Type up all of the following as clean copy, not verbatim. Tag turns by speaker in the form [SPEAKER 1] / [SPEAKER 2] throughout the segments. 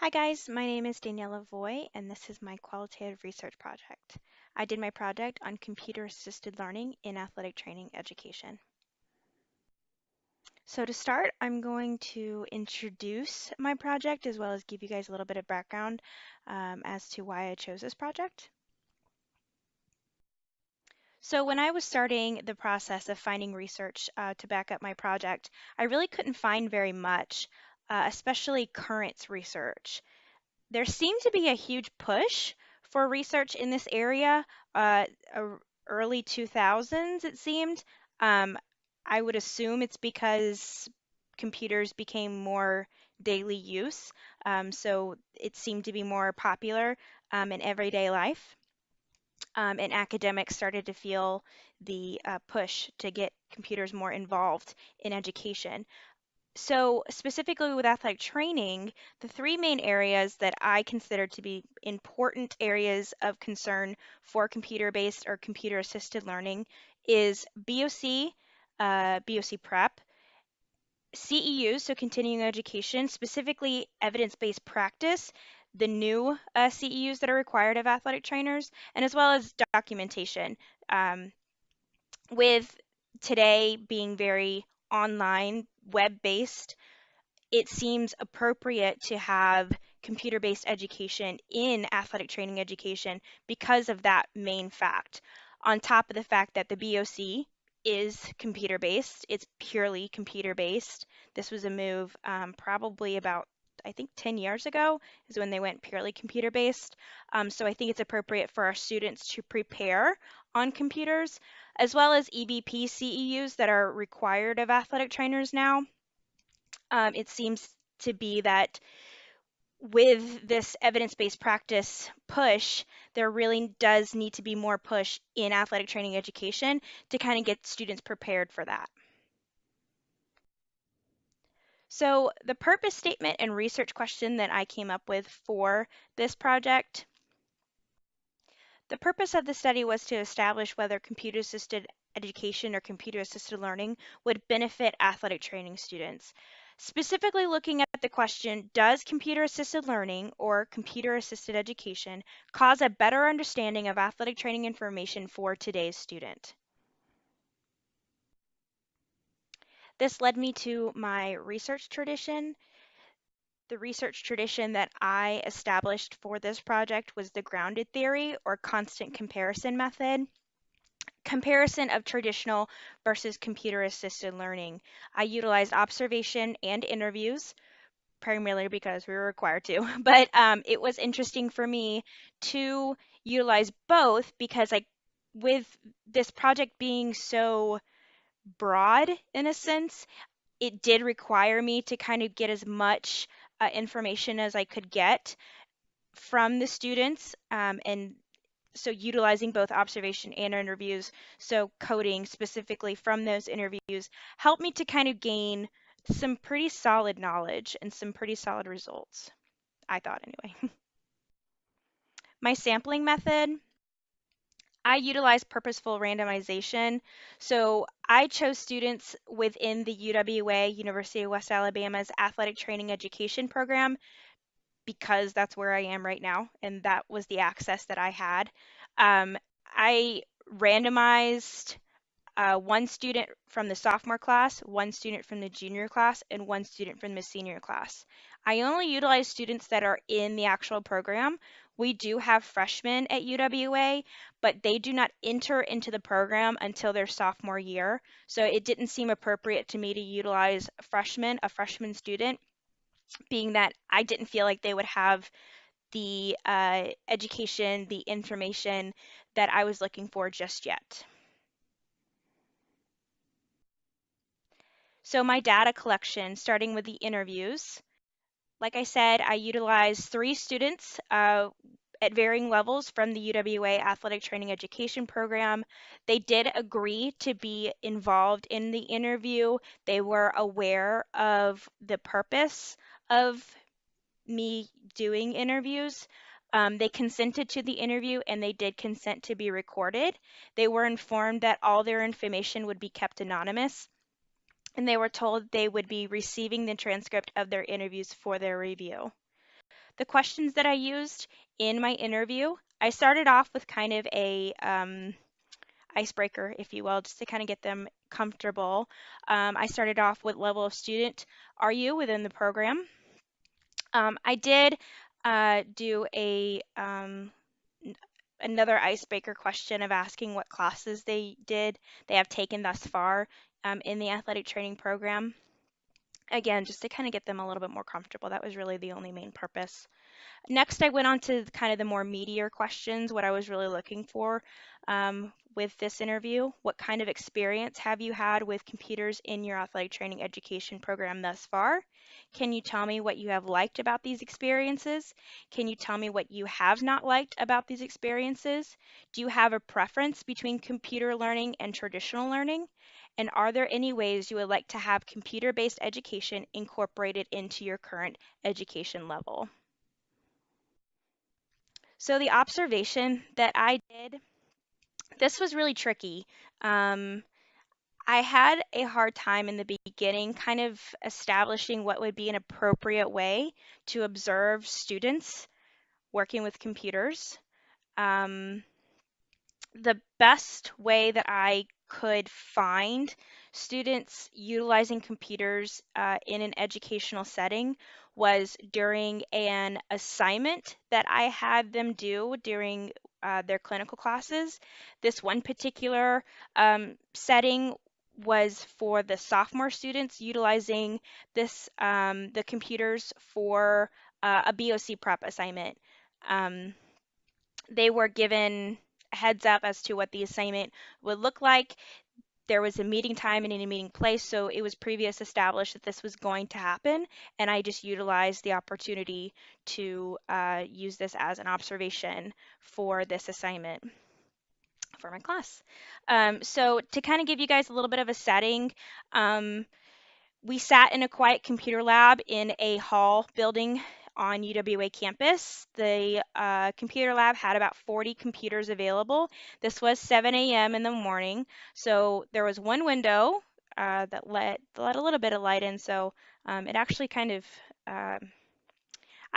[SPEAKER 1] Hi guys, my name is Daniela Voy and this is my qualitative research project. I did my project on computer-assisted learning in athletic training education. So to start, I'm going to introduce my project as well as give you guys a little bit of background as to why I chose this project. So when I was starting the process of finding research to back up my project, I really couldn't find very much, especially current research. There seemed to be a huge push for research in this area, early 2000s, it seemed. Um, I would assume it's because computers became more daily use, so it seemed to be more popular in everyday life. And academics started to feel the push to get computers more involved in education. So, specifically with athletic training, the three main areas that I consider to be important areas of concern for computer-based or computer-assisted learning is BOC, BOC prep, CEUs, so continuing education, specifically evidence-based practice, the new CEUs that are required of athletic trainers, and as well as documentation. Um, with today being very online, web-based, it seems appropriate to have computer-based education in athletic training education because of that main fact. On top of the fact that the BOC is computer-based, it's purely computer-based. This was a move probably about, I think, 10 years ago is when they went purely computer-based. So I think it's appropriate for our students to prepare on computers, as well as EBP CEUs that are required of athletic trainers now. It seems to be that with this evidence-based practice push, there really does need to be more push in athletic training education to kind of get students prepared for that. So the purpose statement and research question that I came up with for this project, the purpose of the study was to establish whether computer-assisted education or computer-assisted learning would benefit athletic training students. Specifically looking at the question, does computer-assisted learning or computer-assisted education cause a better understanding of athletic training information for today's student? This led me to my research tradition. The research tradition that I established for this project was the grounded theory or constant comparison method. Comparison of traditional versus computer-assisted learning. I utilized observation and interviews, primarily because we were required to, but it was interesting for me to utilize both because with this project being so broad in a sense, it did require me to kind of get as much information as I could get from the students, and so utilizing both observation and interviews, so coding specifically from those interviews helped me to kind of gain some pretty solid knowledge and some pretty solid results, I thought anyway. My sampling method, I utilize purposeful randomization. So I chose students within the UWA, University of West Alabama's athletic training education program because that's where I am right now, and that was the access that I had. I randomized one student from the sophomore class, one student from the junior class, and one student from the senior class. I only utilize students that are in the actual program. We do have freshmen at UWA, but they do not enter into the program until their sophomore year. So it didn't seem appropriate to me to utilize a freshman student, being that I didn't feel like they would have the education, the information that I was looking for just yet. So my data collection, starting with the interviews, like I said, I utilized three students at varying levels from the UWA Athletic Training Education Program. They did agree to be involved in the interview. They were aware of the purpose of me doing interviews. They consented to the interview and they did consent to be recorded. They were informed that all their information would be kept anonymous, and they were told they would be receiving the transcript of their interviews for their review. The questions that I used in my interview, I started off with kind of a icebreaker, if you will, just to kind of get them comfortable. I started off with level of student are you within the program. I did do another icebreaker question of asking what classes they have taken thus far in the athletic training program. Again, just to kind of get them a little bit more comfortable. That was really the only main purpose. Next, I went on to kind of the more meatier questions, what I was really looking for with this interview. What kind of experience have you had with computers in your athletic training education program thus far? Can you tell me what you have liked about these experiences? Can you tell me what you have not liked about these experiences? Do you have a preference between computer learning and traditional learning? And are there any ways you would like to have computer-based education incorporated into your current education level? So the observation that I did, this was really tricky. Um, I had a hard time in the beginning kind of establishing what would be an appropriate way to observe students working with computers. Um, the best way that I could find students utilizing computers in an educational setting was during an assignment that I had them do during their clinical classes. This one particular setting was for the sophomore students utilizing the computers for a BOC prep assignment. Um, they were given a heads up as to what the assignment would look like. There was a meeting time and a meeting place, so it was previous established that this was going to happen, and I just utilized the opportunity to use this as an observation for this assignment for my class. So to kind of give you guys a little bit of a setting, um, we sat in a quiet computer lab in a hall building on UWA campus. The computer lab had about 40 computers available. This was 7 a.m. in the morning, so there was one window that let a little bit of light in, so it actually kind of, I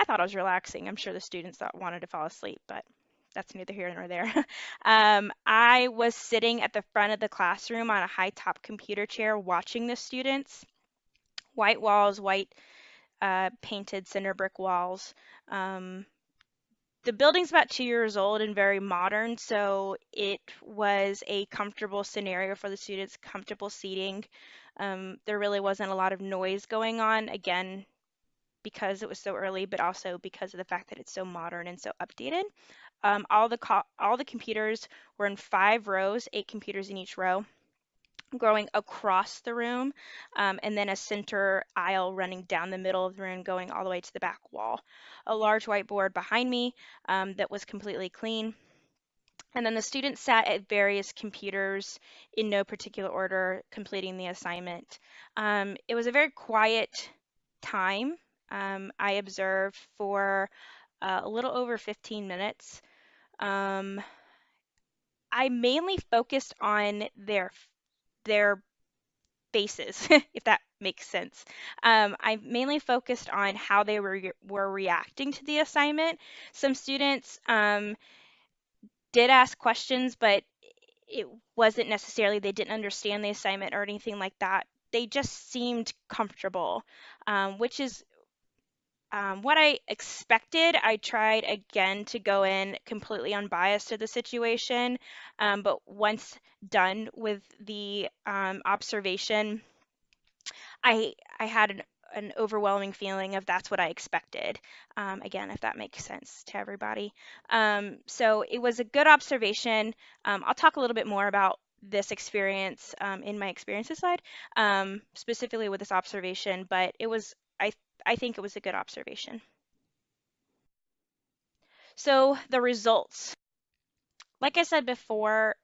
[SPEAKER 1] thought it was relaxing. I'm sure the students thought wanted to fall asleep, but that's neither here nor there. I was sitting at the front of the classroom on a high top computer chair watching the students. White walls, white painted cinder brick walls. Um, the building's about 2 years old and very modern, so it was a comfortable scenario for the students, comfortable seating. There really wasn't a lot of noise going on, again, because it was so early, but also because of the fact that it's so modern and so updated. All the computers were in 5 rows, 8 computers in each row, going across the room, and then a center aisle running down the middle of the room, going all the way to the back wall. A large whiteboard behind me that was completely clean. And then the students sat at various computers in no particular order, completing the assignment. It was a very quiet time. I observed for a little over 15 minutes. Um, I mainly focused on their faces, if that makes sense. I mainly focused on how they were reacting to the assignment. Some students did ask questions, but it wasn't necessarily they didn't understand the assignment or anything like that. They just seemed comfortable, which is what I expected. I tried again to go in completely unbiased to the situation, but once done with the observation, I had an overwhelming feeling of that's what I expected. Again, if that makes sense to everybody. So it was a good observation. I'll talk a little bit more about this experience in my experiences slide, specifically with this observation, but I think it was a good observation. So the results, like I said before,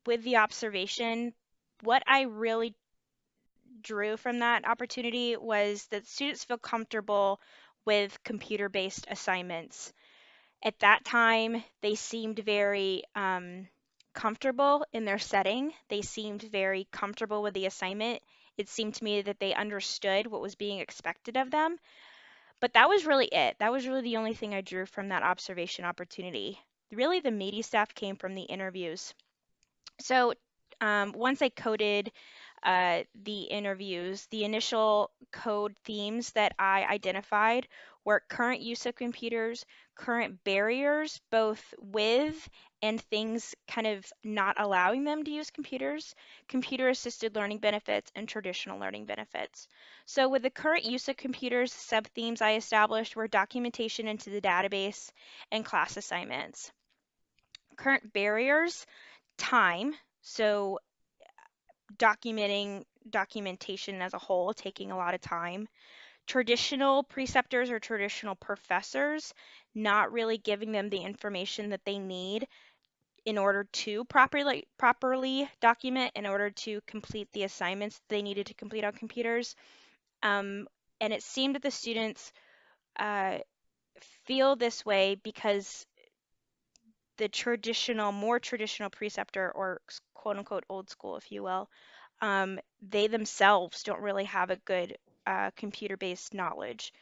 [SPEAKER 1] with the observation, what I really drew from that opportunity was that students feel comfortable with computer-based assignments. At that time, they seemed very comfortable in their setting. They seemed very comfortable with the assignment. It seemed to me that they understood what was being expected of them. But that was really it. That was really the only thing I drew from that observation opportunity. Really, the meaty stuff came from the interviews. So once I coded the interviews, the initial code themes that I identified were current use of computers, current barriers, both with and things kind of not allowing them to use computers, computer assisted learning benefits, and traditional learning benefits. So, with the current use of computers, sub themes I established were documentation into the database and class assignments. Current barriers, time. So, documentation as a whole taking a lot of time. Traditional preceptors or traditional professors not really giving them the information that they need in order to properly document, in order to complete the assignments they needed to complete on computers. And it seemed that the students uh, feel this way because the more traditional preceptor, or quote unquote old school, if you will, they themselves don't really have a good computer-based knowledge.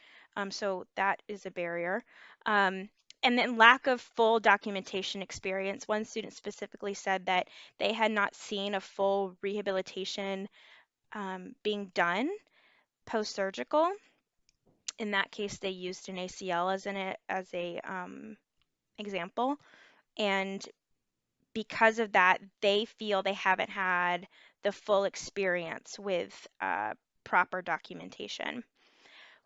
[SPEAKER 1] So that is a barrier. Um, and then lack of full documentation experience. One student specifically said that they had not seen a full rehabilitation being done post-surgical. In that case, they used an ACL as a example, and because of that, they feel they haven't had the full experience with proper documentation.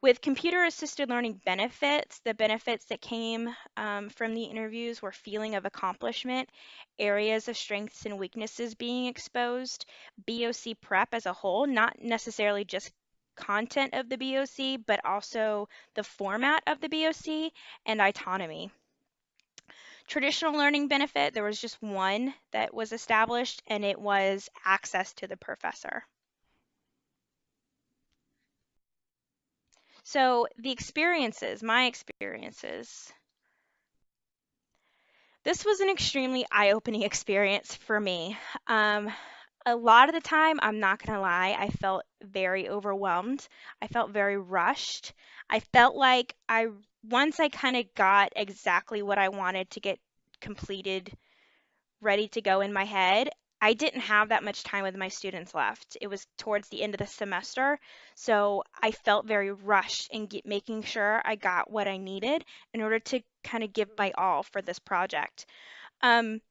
[SPEAKER 1] With computer assisted learning benefits, the benefits that came from the interviews were feeling of accomplishment, areas of strengths and weaknesses being exposed, BOC prep as a whole, not necessarily just content of the BOC, but also the format of the BOC and autonomy. Traditional learning benefit, there was just one that was established, and it was access to the professor. So my experiences, this was an extremely eye-opening experience for me. Um, a lot of the time, I'm not going to lie, I felt very overwhelmed. I felt very rushed. I felt like once I kind of got exactly what I wanted to get completed, ready to go in my head, I didn't have that much time with my students left. It was towards the end of the semester, so I felt very rushed in making sure I got what I needed in order to kind of give my all for this project. Um,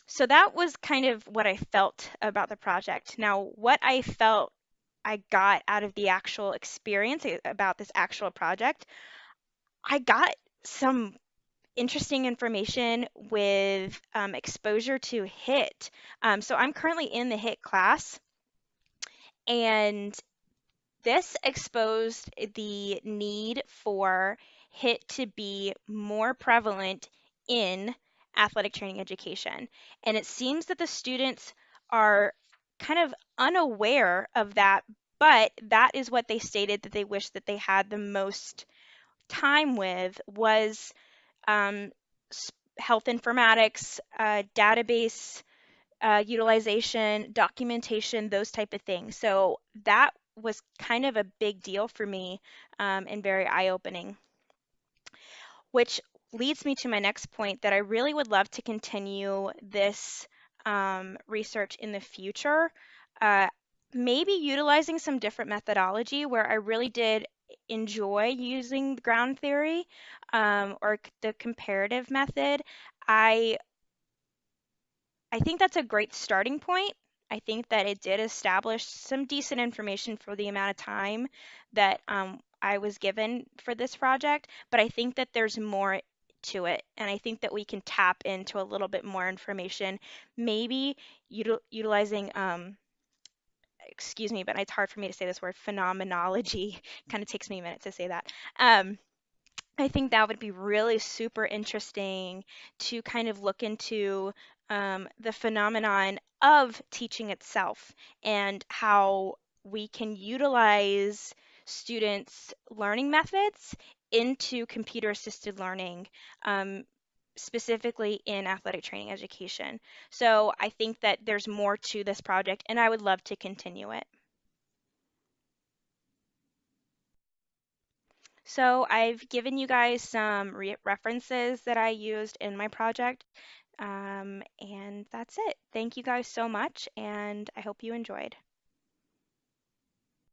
[SPEAKER 1] so that was kind of what I felt about the project. Now, what I felt I got out of the actual experience about this actual project, I got some interesting information with exposure to HIT. So I'm currently in the HIT class, and this exposed the need for HIT to be more prevalent in athletic training education. And it seems that the students are kind of unaware of that, but that is what they stated that they wish that they had the most time with was um, health informatics, database utilization, documentation, those type of things. So that was kind of a big deal for me and very eye-opening, which leads me to my next point that I really would love to continue this research in the future. Uh, Maybe utilizing some different methodology where I really did enjoy using the ground theory or the comparative method. I I think that's a great starting point. I think that it did establish some decent information for the amount of time that I was given for this project, but I think that there's more to it, and I think that we can tap into a little bit more information, maybe utilizing, excuse me, but it's hard for me to say this word, phenomenology. Kind of takes me a minute to say that. Um, I think that would be really super interesting to kind of look into the phenomenon of teaching itself and how we can utilize students' learning methods into computer assisted learning, um, specifically in athletic training education. So I think that there's more to this project, and I would love to continue it. So I've given you guys some references that I used in my project, and that's it. Thank you guys so much, and I hope you enjoyed.